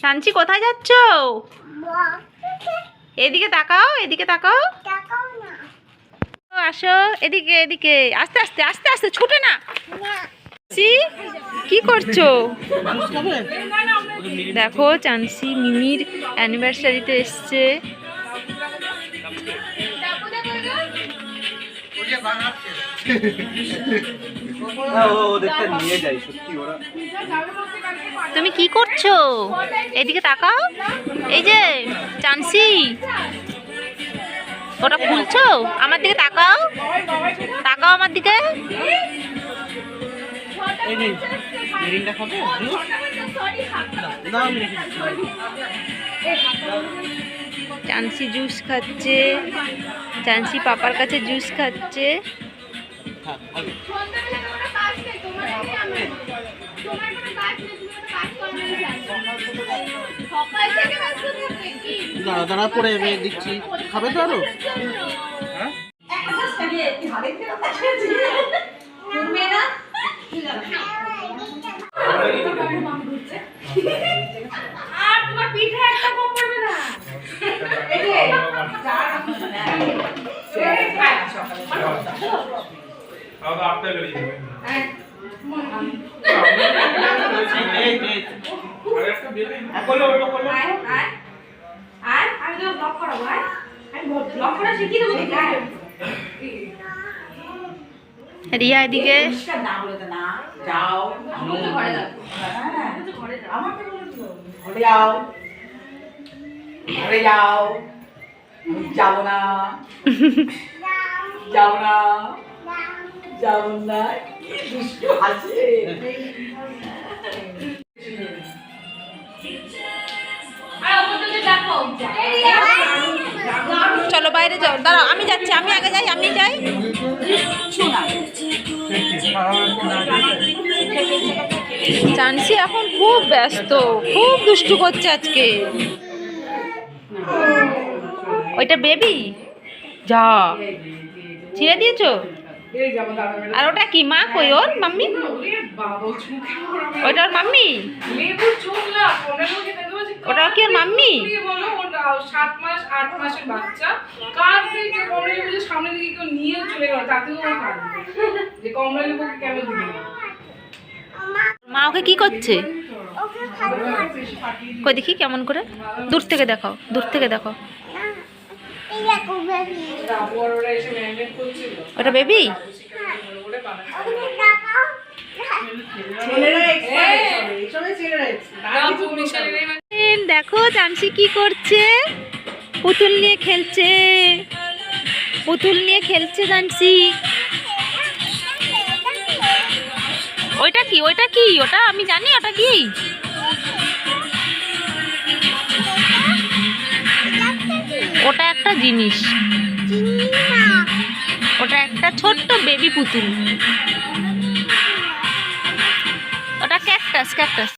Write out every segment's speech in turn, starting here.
চাঞ্চি কোথায় যাচ্ছ? এদিকে তাকাও, এদিকে তাকাও। আসো এদিকে, এদিকে আস্তে আস্তে আস্তে আস্তে, ছুটে না। কি করছো? দেখো চান্সি মিমির অ্যানিভার্সারিতে এসছে। তুমি কি করছো? এদিকে তাকাও। এই যে চান্সি, ওটা খুলছো? আমার দিকে তাকাও, তাকাও আমার দিকে। চান্সি জুস খাচ্ছে, চান্সি পাপার কাছে জুস খাচ্ছে। দাঁড়া দাঁড়া পরে দিচ্ছি, খাবে তো আরো। রিয়া এদিকে। যাবো না, যাবো না, যাবো না, দুষ্টু আছে। চলো বাইরে যাও, দাঁড়াও আমি যাচ্ছি, আমি আগে যাই, আমি যাই। চান্সি এখন খুব ব্যস্ত, খুব দুষ্টু করছে আজকে। ওইটা বেবি, যা ছিঁড়ে দিয়েছো। আর ওটা কি মা? কই ওর মাম্মি? ওইটা ওর মাম্মি? ওটা কি ওর মাম্মি? 7 মাস 8 মাসের বাচ্চা কার থেকে কমলা লেবু সামনে দিকে কেউ নিয়ে চলে গেল, তাতেও কাঁদবে যে কমলা লেবু কেন দিবে না। মা ওকে কি করছে? কই দেখি কেমন করে, দূর থেকে দেখাও, দূর থেকে দেখাও। ওটা বেবি? দেখো চান্সি কি করছে, পুতুল নিয়ে খেলছে, পুতুল নিয়ে খেলছে চান্সি। ওইটা কি? ওইটা কি? ওটা আমি জানি, ওটা কি? ওটা একটা জিনিস, ওটা একটা ছোট্ট বেবি পুতুল। ওটা ক্যাকটাস, ক্যাকটাস।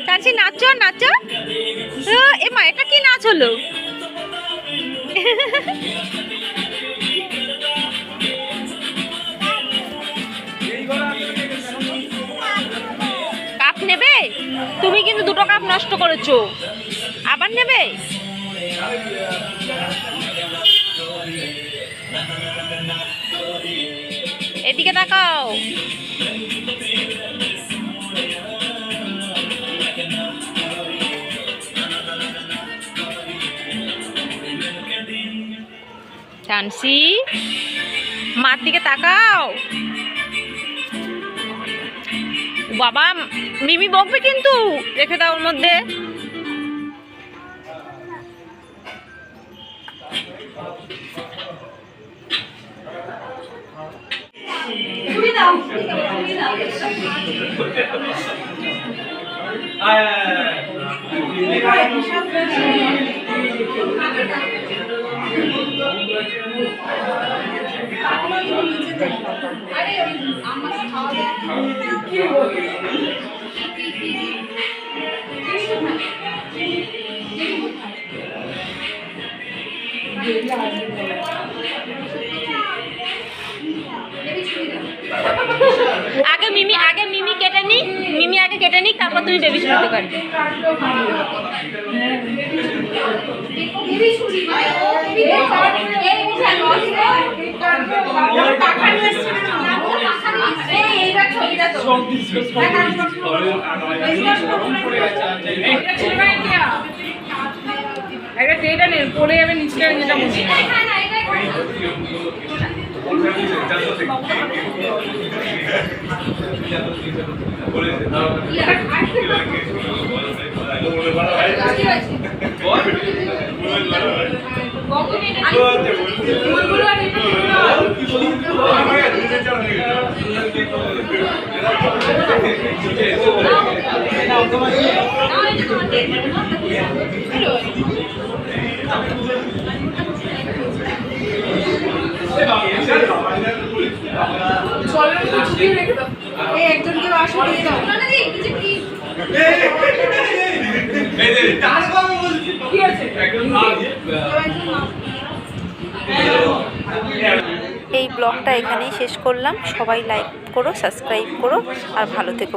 চান্সি নাচো, নাচো। এ মা, এটা কি নাচ হলো? কাপ নেবে? তুমি কিন্তু 2টো কাপ নষ্ট করেছো, আবার নেবে? এদিকে তাকাও। চান্সি মার দিকে তাকাও। বাবা মিমি বকবে কিন্তু, রেখে দাও ওর মধ্যে। আগে মিমি কেটে নি, মিমি আগে কেটে নিক, তারপর তুমি বেবি ছুরিতে কাটবে। একটা টেটা নেই, পড়ে যাবে নিচটা যেটা মনে এই ব্লগটা এখানেই শেষ করলাম। সবাই লাইক করো, সাবস্ক্রাইব করো আর ভালো থেকো।